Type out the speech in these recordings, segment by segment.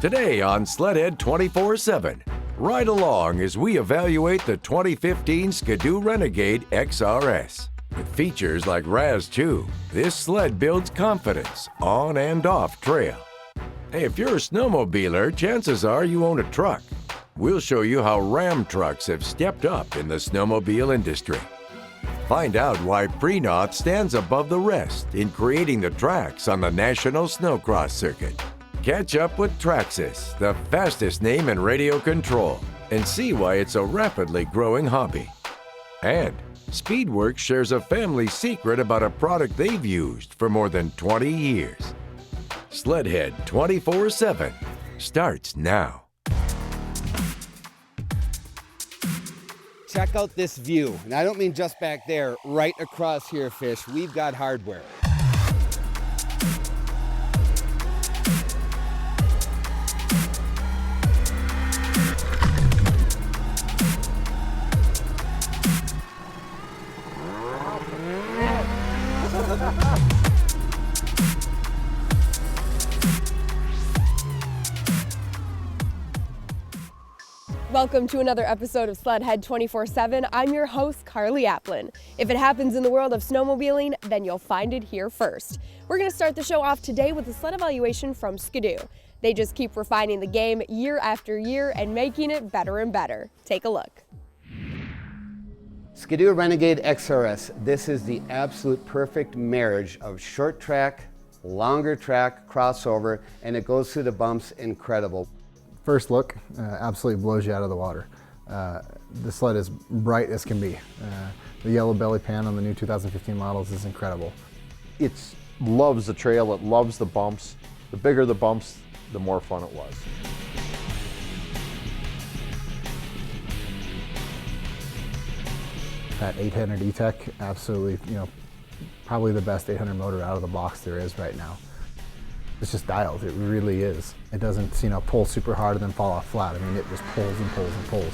Today on SLEDHEAD 24/7, ride along as we evaluate the 2015 Ski-Doo Renegade XRS. With features like RAS2, this sled builds confidence on and off trail. Hey, if you're a snowmobiler, chances are you own a truck. We'll show you how Ram trucks have stepped up in the snowmobile industry. Find out why Prenoth stands above the rest in creating the tracks on the National Snowcross Circuit. Catch up with Traxxas, the fastest name in radio control, and see why it's a rapidly growing hobby. And Speedworks shares a family secret about a product they've used for more than 20 years. SLEDHEAD 24/7 starts now. Check out this view, and I don't mean just back there, right across here, Fish. We've got hardware. Welcome to another episode of SLEDHEAD 24/7. I'm your host, Carly Applin. If it happens in the world of snowmobiling, then you'll find it here first. We're going to start the show off today with a sled evaluation from Ski-Doo. They just keep refining the game year after year and making it better and better. Take a look. Ski-Doo Renegade XRS. This is the absolute perfect marriage of short track, longer track, crossover, and it goes through the bumps incredible. First look, absolutely blows you out of the water. The sled is bright as can be. The yellow belly pan on the new 2015 models is incredible. It loves the trail, it loves the bumps. The bigger the bumps, the more fun it was. That 800 E-Tech, absolutely, probably the best 800 motor out of the box there is right now. It's just dialed, it really is. It doesn't, pull super hard and then fall off flat. I mean, it just pulls and pulls and pulls.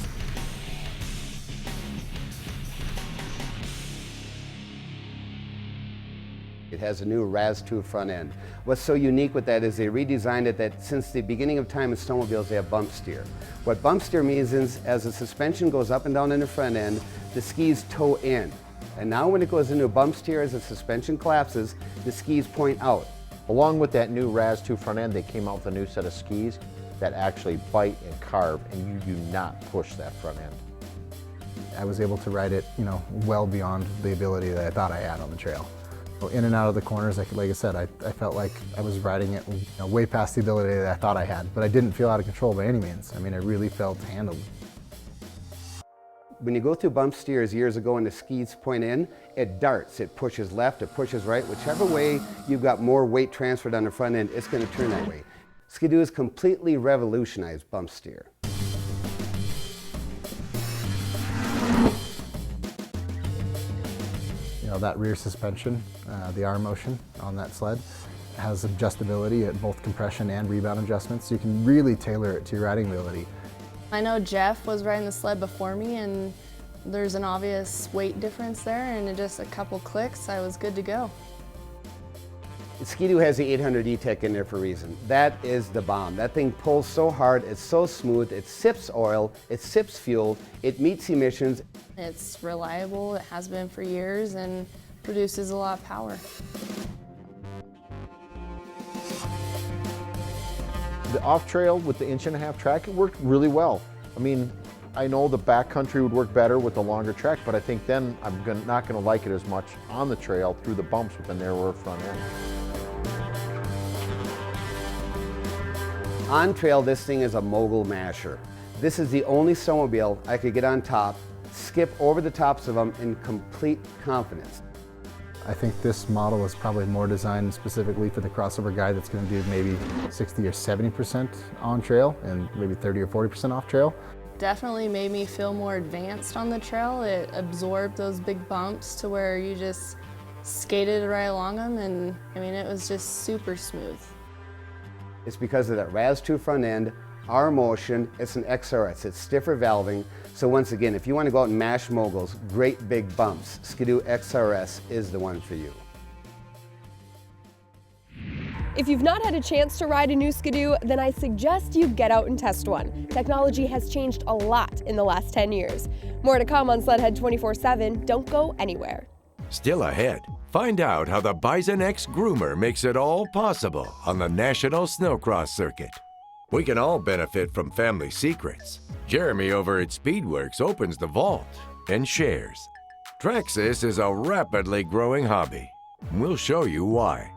It has a new RAS2 front end. What's so unique with that is they redesigned it that since the beginning of time in snowmobiles, they have bump steer. What bump steer means is as the suspension goes up and down in the front end, the skis toe in. And now when it goes into a bump steer, as the suspension collapses, the skis point out. Along with that new RAS2 front end, they came out with a new set of skis that actually bite and carve, and you do not push that front end. I was able to ride it, well beyond the ability that I thought I had on the trail. In and out of the corners, like I said, I felt like I was riding it way past the ability that I thought I had, but I didn't feel out of control by any means. I mean, I really felt handled. When you go through bump steers years ago and the skis point in, it darts. It pushes left, it pushes right. Whichever way you've got more weight transferred on the front end, it's going to turn that way. Ski-Doo has completely revolutionized bump steer. That rear suspension, the arm motion on that sled, has adjustability at both compression and rebound adjustments. So you can really tailor it to your riding ability. I know Jeff was riding the sled before me, and there's an obvious weight difference there, and in just a couple clicks, I was good to go. Ski-Doo has the 800 E-Tech in there for a reason. That is the bomb. That thing pulls so hard, it's so smooth, it sips oil, it sips fuel, it meets emissions. It's reliable, it has been for years, and produces a lot of power. The off-trail with the 1.5-inch track, it worked really well. I mean, I know the backcountry would work better with the longer track, but I think then I'm not going to like it as much on the trail through the bumps with the narrower front end. On trail, this thing is a mogul masher. This is the only snowmobile I could get on top, skip over the tops of them in complete confidence. I think this model is probably more designed specifically for the crossover guy that's going to do maybe 60 or 70% on trail and maybe 30 or 40% off trail. Definitely made me feel more advanced on the trail. It absorbed those big bumps to where you just skated right along them, and I mean, it was just super smooth. It's because of that RAS2 front end, our motion, it's an XRS, it's stiffer valving. So once again, if you want to go out and mash moguls, great big bumps, Ski-Doo XRS is the one for you. If you've not had a chance to ride a new Skidoo, then I suggest you get out and test one. Technology has changed a lot in the last 10 years. More to come on SLEDHEAD 24/7. Don't go anywhere. Still ahead, find out how the Bison X groomer makes it all possible on the National Snowcross Circuit. We can all benefit from family secrets. Jeremy over at Speedworks opens the vault and shares. Traxxas is a rapidly growing hobby. We'll show you why.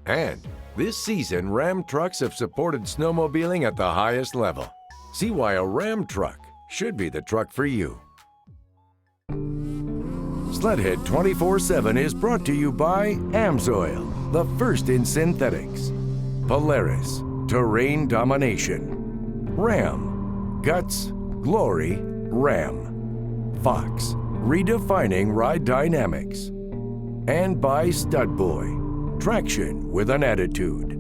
And this season, Ram trucks have supported snowmobiling at the highest level. See why a Ram truck should be the truck for you. SLEDHEAD 24/7 is brought to you by AMSOIL, the first in synthetics. Polaris, terrain domination. Ram, guts, glory, Ram. Fox, redefining ride dynamics. And by Stud Boy, traction with an attitude.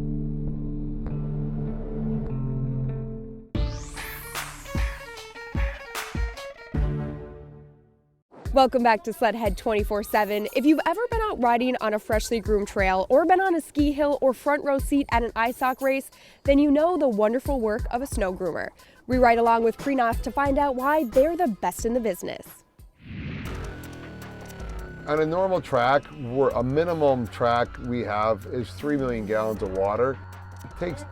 Welcome back to SLEDHEAD 24/7. If you've ever been out riding on a freshly groomed trail or been on a ski hill or front row seat at an ice hockey race, then you know the wonderful work of a snow groomer. We ride along with Prenoth to find out why they're the best in the business. On a normal track, a minimum track we have is 3 million gallons of water. It takes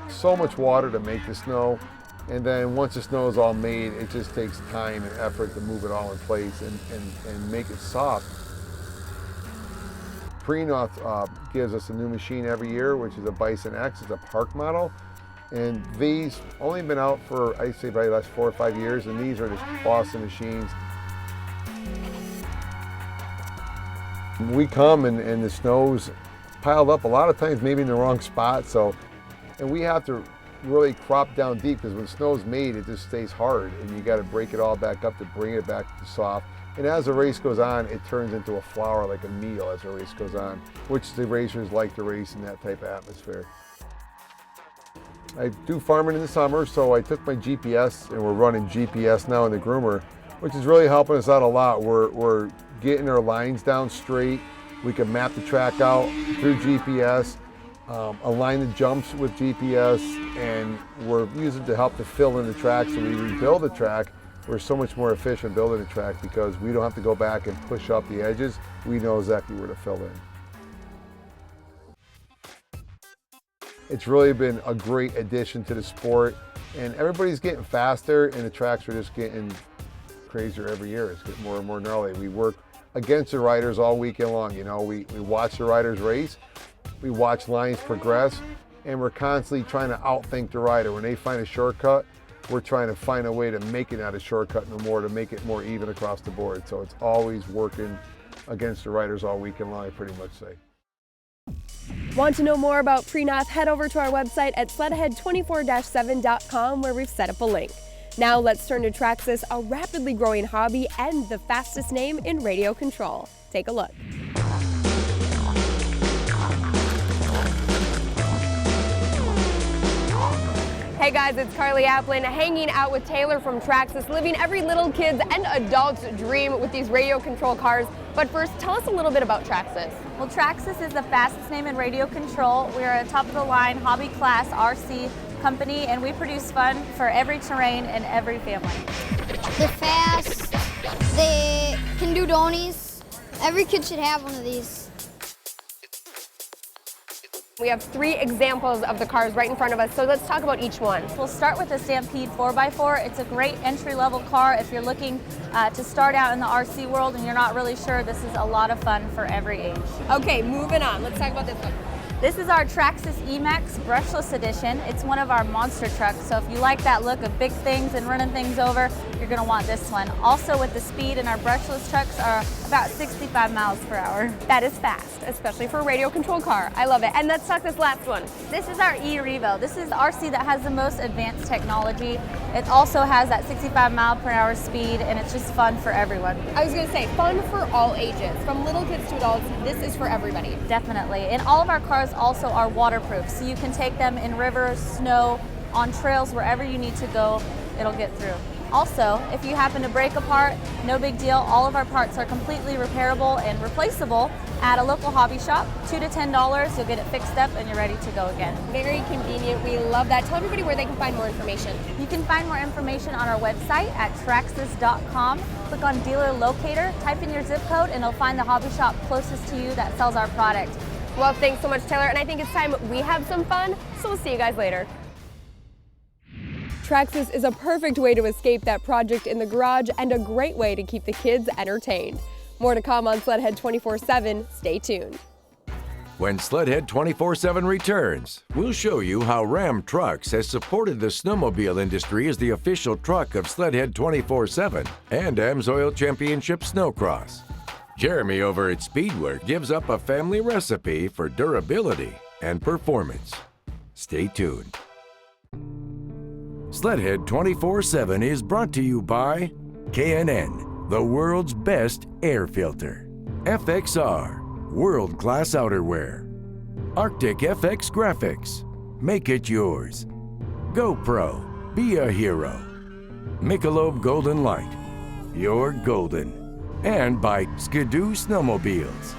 so much water to make the snow, and then once the snow is all made, it just takes time and effort to move it all in place and make it soft. Prenoth gives us a new machine every year, which is a Bison X. It's a park model, and these only been out for, I'd say, probably the last 4 or 5 years, and these are just awesome machines. We come and the snow's piled up a lot of times, maybe in the wrong spot. And we have to really crop down deep because when the snow's made, it just stays hard, and you got to break it all back up to bring it back to soft. And as the race goes on, it turns into a flour, like a meal, as the race goes on, which the racers like to race in that type of atmosphere. I do farming in the summer, so I took my GPS, and we're running GPS now in the groomer, which is really helping us out a lot. We're getting our lines down straight. We can map the track out through GPS, align the jumps with GPS, and we're using it to help to fill in the track. So when we rebuild the track, we're so much more efficient building the track because we don't have to go back and push up the edges. We know exactly where to fill in. It's really been a great addition to the sport, and everybody's getting faster, and the tracks are just getting crazier every year. It's getting more and more gnarly. We work against the riders all weekend long. You know, we watch the riders race, we watch lines progress, and we're constantly trying to outthink the rider. When they find a shortcut, we're trying to find a way to make it not a shortcut no more, to make it more even across the board. So it's always working against the riders all weekend long, I pretty much say. Want to know more about Prenoth? Head over to our website at SLEDHEAD24-7.com where we've set up a link. Now let's turn to Traxxas, a rapidly growing hobby and the fastest name in radio control. Take a look. Hey guys, it's Carly Applin hanging out with Taylor from Traxxas, living every little kid's and adult's dream with these radio control cars. But first, tell us a little bit about Traxxas. Well, Traxxas is the fastest name in radio control. We are a top-of-the-line hobby class RC company, and we produce fun for every terrain and every family. They're fast, they can do donies. Every kid should have one of these. We have 3 examples of the cars right in front of us, so let's talk about each one. We'll start with the Stampede 4x4. It's a great entry-level car if you're looking to start out in the RC world and you're not really sure. This is a lot of fun for every age. Okay, moving on. Let's talk about this one. This is our Traxxas E-Max Brushless Edition. It's one of our monster trucks, so if you like that look of big things and running things over, you're going to want this one. Also, with the speed in our brushless trucks are about 65 miles per hour. That is fast, especially for a radio control car. I love it. And let's talk this last one. This is our E-Revo. This is the RC that has the most advanced technology. It also has that 65 mile per hour speed, and it's just fun for everyone. I was going to say, fun for all ages. From little kids to adults, this is for everybody. Definitely. And all of our cars also are waterproof, so you can take them in rivers, snow, on trails, wherever you need to go, it'll get through. Also, if you happen to break a part, no big deal. All of our parts are completely repairable and replaceable at a local hobby shop. $2 to $10, you'll get it fixed up and you're ready to go again. Very convenient. We love that. Tell everybody where they can find more information. You can find more information on our website at traxxas.com. Click on dealer locator, type in your zip code, and it'll find the hobby shop closest to you that sells our product. Well, thanks so much, Taylor. And I think it's time we have some fun, so we'll see you guys later. Traxxas is a perfect way to escape that project in the garage and a great way to keep the kids entertained. More to come on SLEDHEAD 24/7. Stay tuned. When SLEDHEAD 24/7 returns, we'll show you how Ram Trucks has supported the snowmobile industry as the official truck of SLEDHEAD 24/7 and AMSOIL Championship Snowcross. Jeremy over at Speedwork gives up a family recipe for durability and performance. Stay tuned. SLEDHEAD 24/7 is brought to you by K&N, the world's best air filter. FXR, world-class outerwear. Arctic FX Graphics, make it yours. GoPro, be a hero. Michelob Golden Light, you're golden. And by Skidoo Snowmobiles.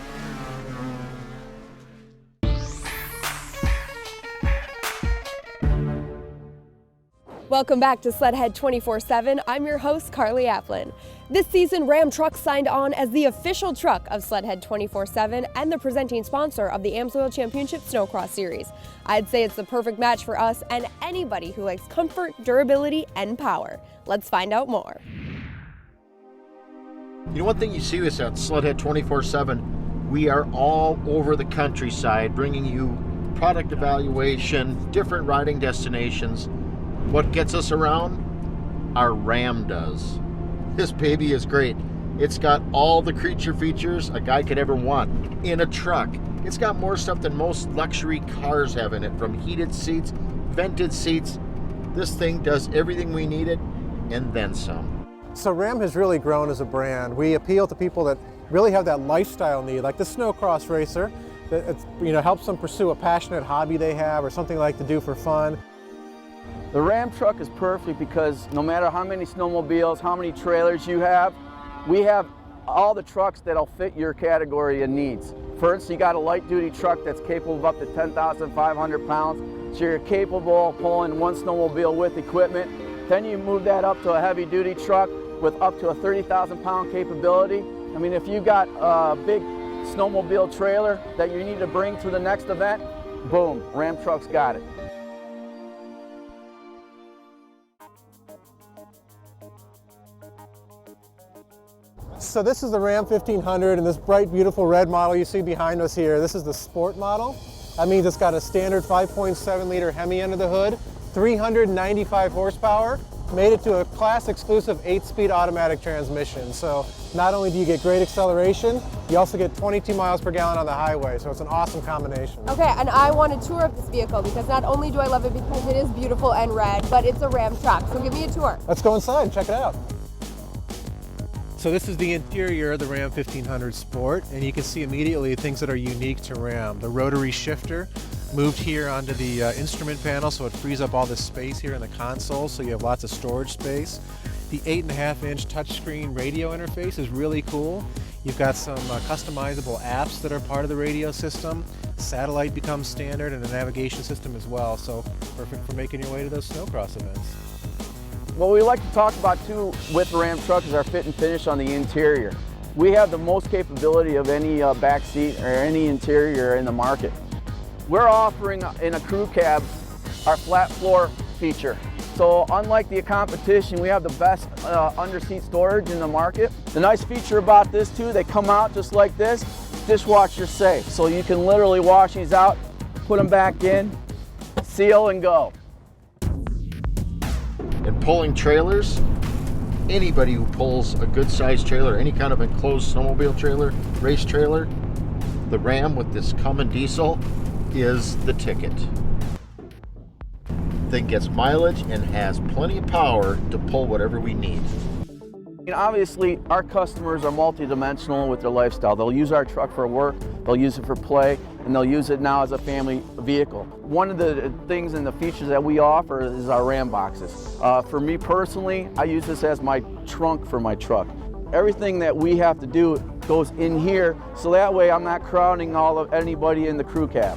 Welcome back to SLEDHEAD 24/7. I'm your host, Carly Applin. This season, Ram Trucks signed on as the official truck of SLEDHEAD 24/7 and the presenting sponsor of the AMSOIL Championship Snowcross Series. I'd say it's the perfect match for us and anybody who likes comfort, durability, and power. Let's find out more. You know, one thing you see us at SLEDHEAD 24/7, we are all over the countryside bringing you product evaluation, different riding destinations. What gets us around? Our Ram does. This baby is great. It's got all the creature features a guy could ever want in a truck. It's got more stuff than most luxury cars have in it, from heated seats, vented seats. This thing does everything we need it and then some. So Ram has really grown as a brand. We appeal to people that really have that lifestyle need, like the snowcross racer, that helps them pursue a passionate hobby they have or something they like to do for fun. The Ram truck is perfect because no matter how many snowmobiles, how many trailers you have, we have all the trucks that'll fit your category and needs. First, you got a light duty truck that's capable of up to 10,500 pounds, so you're capable of pulling one snowmobile with equipment. Then you move that up to a heavy duty truck with up to a 30,000 pound capability. I mean, if you got a big snowmobile trailer that you need to bring to the next event, boom, Ram Truck's got it. So this is the Ram 1500 and this bright, beautiful red model you see behind us here. This is the sport model. That means it's got a standard 5.7 liter Hemi under the hood, 395 horsepower, made it to a class exclusive 8-speed automatic transmission. So not only do you get great acceleration, you also get 22 miles per gallon on the highway. So it's an awesome combination. Okay, and I want a tour of this vehicle because not only do I love it because it is beautiful and red, but it's a Ram truck. So give me a tour. Let's go inside and check it out. So this is the interior of the Ram 1500 Sport, and you can see immediately things that are unique to Ram. The rotary shifter moved here onto the instrument panel, so it frees up all this space here in the console, so you have lots of storage space. The 8.5-inch touchscreen radio interface is really cool. You've got some customizable apps that are part of the radio system. Satellite becomes standard, and a navigation system as well, so perfect for making your way to those snowcross events. What we like to talk about too with the Ram truck is our fit and finish on the interior. We have the most capability of any back seat or any interior in the market. We're offering in a crew cab our flat floor feature. So unlike the competition, we have the best under-seat storage in the market. The nice feature about this too, they come out just like this, dishwasher safe. So you can literally wash these out, put them back in, seal and go. And pulling trailers, anybody who pulls a good sized trailer, any kind of enclosed snowmobile trailer, race trailer, the Ram with this common diesel is the ticket. Thing gets mileage and has plenty of power to pull whatever we need. And obviously, our customers are multidimensional with their lifestyle. They'll use our truck for work, they'll use it for play, and they'll use it now as a family vehicle. One of the things and the features that we offer is our Ram boxes. For me personally, I use this as my trunk for my truck. Everything that we have to do goes in here, so that way I'm not crowding anybody in the crew cab.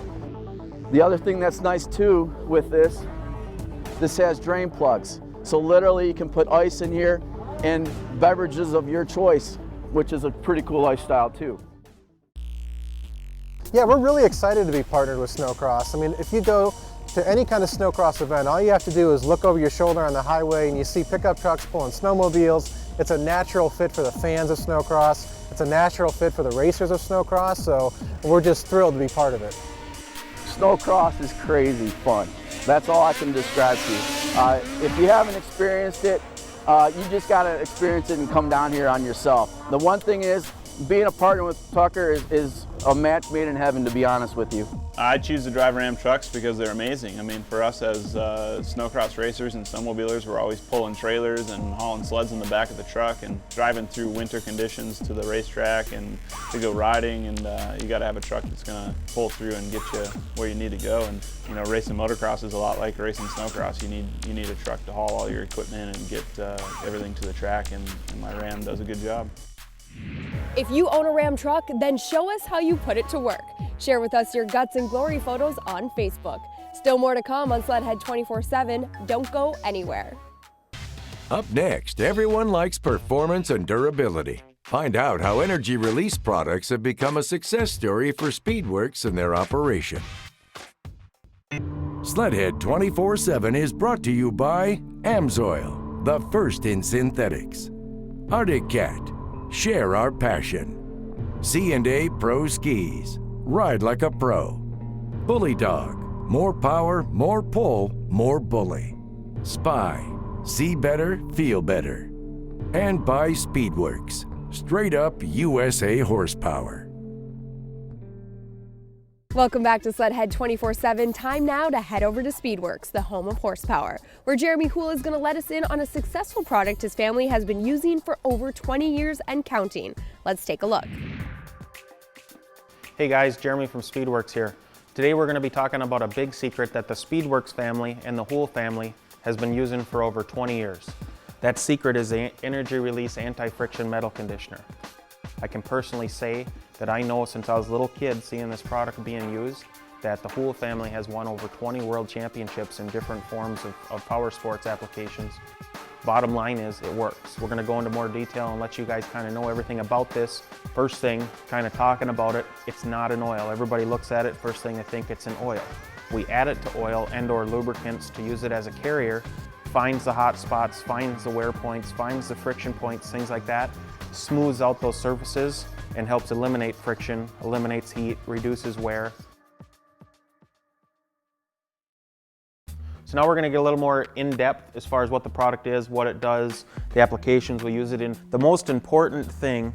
The other thing that's nice too with this has drain plugs. So literally you can put ice in here and beverages of your choice, which is a pretty cool lifestyle too. Yeah, we're really excited to be partnered with Snowcross. I mean, if you go to any kind of Snowcross event, all you have to do is look over your shoulder on the highway and you see pickup trucks pulling snowmobiles. It's a natural fit for the fans of Snowcross. It's a natural fit for the racers of Snowcross, so we're just thrilled to be part of it. Snowcross is crazy fun. That's all I can describe to you. If you haven't experienced it, you just got to experience it and come down here on yourself. The one thing is, being a partner with Tucker is a match made in heaven, to be honest with you. I choose to drive Ram trucks because they're amazing. I mean, for us as snowcross racers and snowmobilers, we're always pulling trailers and hauling sleds in the back of the truck and driving through winter conditions to the racetrack and to go riding. And you got to have a truck that's going to pull through and get you where you need to go. And you know, racing motocross is a lot like racing snowcross. You need a truck to haul all your equipment and get everything to the track. And my Ram does a good job. If you own a Ram truck, then show us how you put it to work. Share with us your guts and glory photos on Facebook. Still more to come on SLEDHEAD 24/7. Don't go anywhere. Up next, everyone likes performance and durability. Find out how energy release products have become a success story for Speedworks and their operation. SLEDHEAD 24/7 is brought to you by AMSOIL, the first in synthetics. Arctic Cat, share our passion. C&A Pro Skis, ride like a pro. Bully Dog, more power, more pull, more bully. Spy, see better, feel better. And by Speedworks, straight up USA horsepower. Welcome back to SLEDHEAD 24/7. Time now to head over to Speedworks, the home of horsepower, where Jeremy Houle is going to let us in on a successful product his family has been using for over 20 years and counting. Let's take a look. Hey guys, Jeremy from Speedworks here. Today we're going to be talking about a big secret that the Speedworks family and the Houle family has been using for over 20 years. That secret is the energy release anti-friction metal conditioner. I can personally say that I know since I was a little kid seeing this product being used that the Houle family has won over 20 world championships in different forms of power sports applications. Bottom line is it works. We're going to go into more detail and let you guys kind of know everything about this. First thing, kind of talking about it, it's not an oil. Everybody looks at it, first thing they think it's an oil. We add it to oil and or lubricants to use it as a carrier, finds the hot spots, finds the wear points, finds the friction points, things like that, smooths out those surfaces and helps eliminate friction, eliminates heat, reduces wear. So now we're going to get a little more in-depth as far as what the product is, what it does, the applications we use it in. The most important thing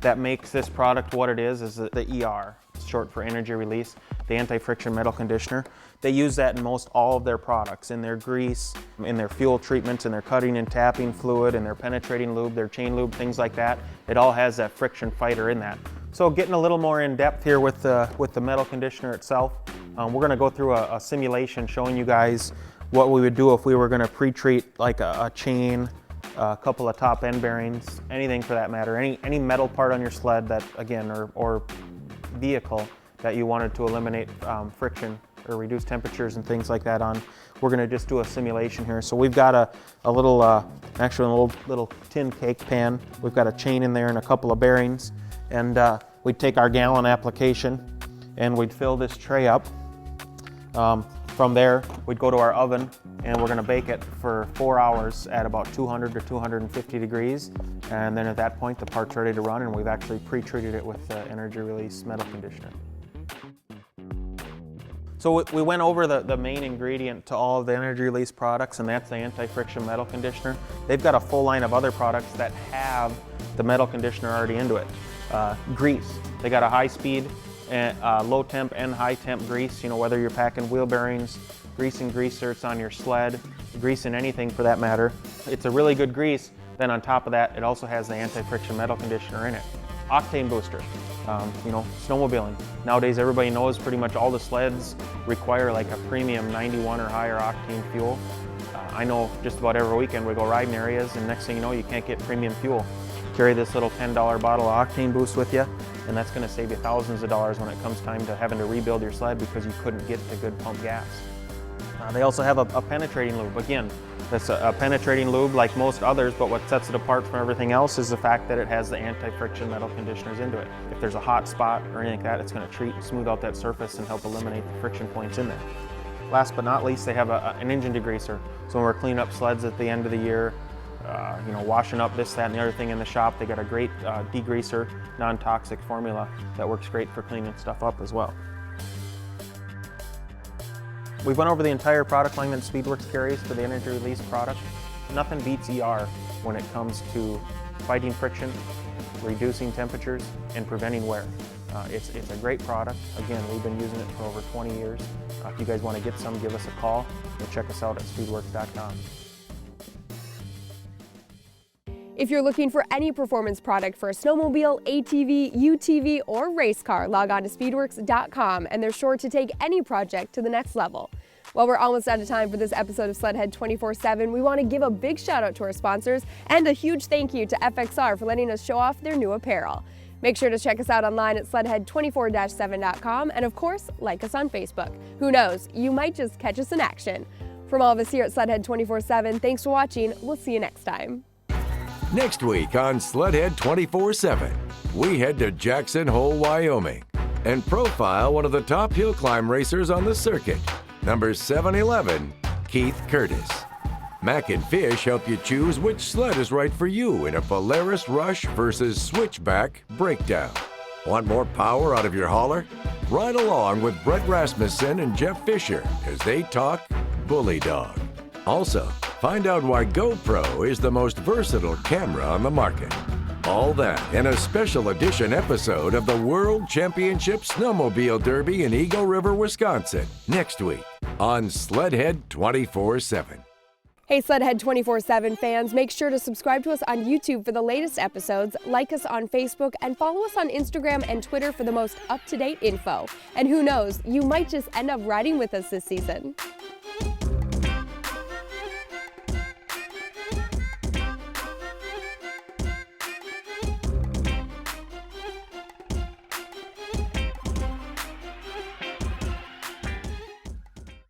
that makes this product what it is the ER, it's short for energy release, the anti-friction metal conditioner. They use that in most all of their products, in their grease, in their fuel treatments, in their cutting and tapping fluid, in their penetrating lube, their chain lube, things like that. It all has that friction fighter in that. So getting a little more in depth here with the metal conditioner itself, we're going to go through a simulation showing you guys what we would do if we were going to pre-treat like a chain, a couple of top end bearings, anything for that matter, any metal part on your sled that, again, or vehicle that you wanted to eliminate friction or reduce temperatures and things like that on. We're going to just do a simulation here. So we've got a little, actually a little tin cake pan. We've got a chain in there and a couple of bearings. And we'd take our gallon application and we'd fill this tray up. From there, we'd go to our oven and we're going to bake it for 4 hours at about 200 to 250 degrees. And then at that point, the part's ready to run and we've actually pre-treated it with the energy release metal conditioner. So we went over the main ingredient to all of the energy release products, and that's the anti-friction metal conditioner. They've got a full line of other products that have the metal conditioner already into it. Grease, they got a high speed, and low temp and high temp grease, you know, whether you're packing wheel bearings, greasing grease zerks on your sled, greasing anything for that matter. It's a really good grease, Then on top of that, it also has the anti-friction metal conditioner in it. Octane booster, you know, snowmobiling. Nowadays everybody knows pretty much all the sleds require like a premium 91 or higher octane fuel. I know just about every weekend we go riding areas and next thing you know you can't get premium fuel. Carry this little $10 bottle of octane boost with you and that's going to save you thousands of dollars when it comes time to having to rebuild your sled because you couldn't get the good pump gas. They also have a penetrating lube. Again, that's a penetrating lube like most others, but what sets it apart from everything else is the fact that it has the anti-friction metal conditioners into it. If there's a hot spot or anything like that, it's going to treat and smooth out that surface and help eliminate the friction points in there. Last but not least, they have an engine degreaser. So when we're cleaning up sleds at the end of the year, you know, washing up this, that, and the other thing in the shop, they got a great degreaser, non-toxic formula that works great for cleaning stuff up as well. We went over the entire product line that SpeedWorks carries for the energy release product. Nothing beats ER when it comes to fighting friction, reducing temperatures, and preventing wear. It's a great product. Again, we've been using it for over 20 years. If you guys want to get some, give us a call or check us out at speedworks.com. If you're looking for any performance product for a snowmobile, ATV, UTV, or race car, log on to speedworks.com and they're sure to take any project to the next level. Well, we're almost out of time for this episode of SLEDHEAD 24/7. We want to give a big shout out to our sponsors and a huge thank you to FXR for letting us show off their new apparel. Make sure to check us out online at sledhead24-7.com and of course, like us on Facebook. Who knows, you might just catch us in action. From all of us here at SLEDHEAD 24/7, thanks for watching. We'll see you next time. Next week on SLEDHEAD 24/7, we head to Jackson Hole, Wyoming, and profile one of the top hill climb racers on the circuit, number 711, Keith Curtis. Mac and Fish help you choose which sled is right for you in a Polaris Rush versus Switchback breakdown. Want more power out of your hauler? Ride along with Brett Rasmussen and Jeff Fisher as they talk Bully Dog. Also, find out why GoPro is the most versatile camera on the market. All that in a special edition episode of the World Championship Snowmobile Derby in Eagle River, Wisconsin, next week on SLEDHEAD 24/7. Hey SLEDHEAD 24/7 fans, make sure to subscribe to us on YouTube for the latest episodes, like us on Facebook, and follow us on Instagram and Twitter for the most up-to-date info. And who knows, you might just end up riding with us this season.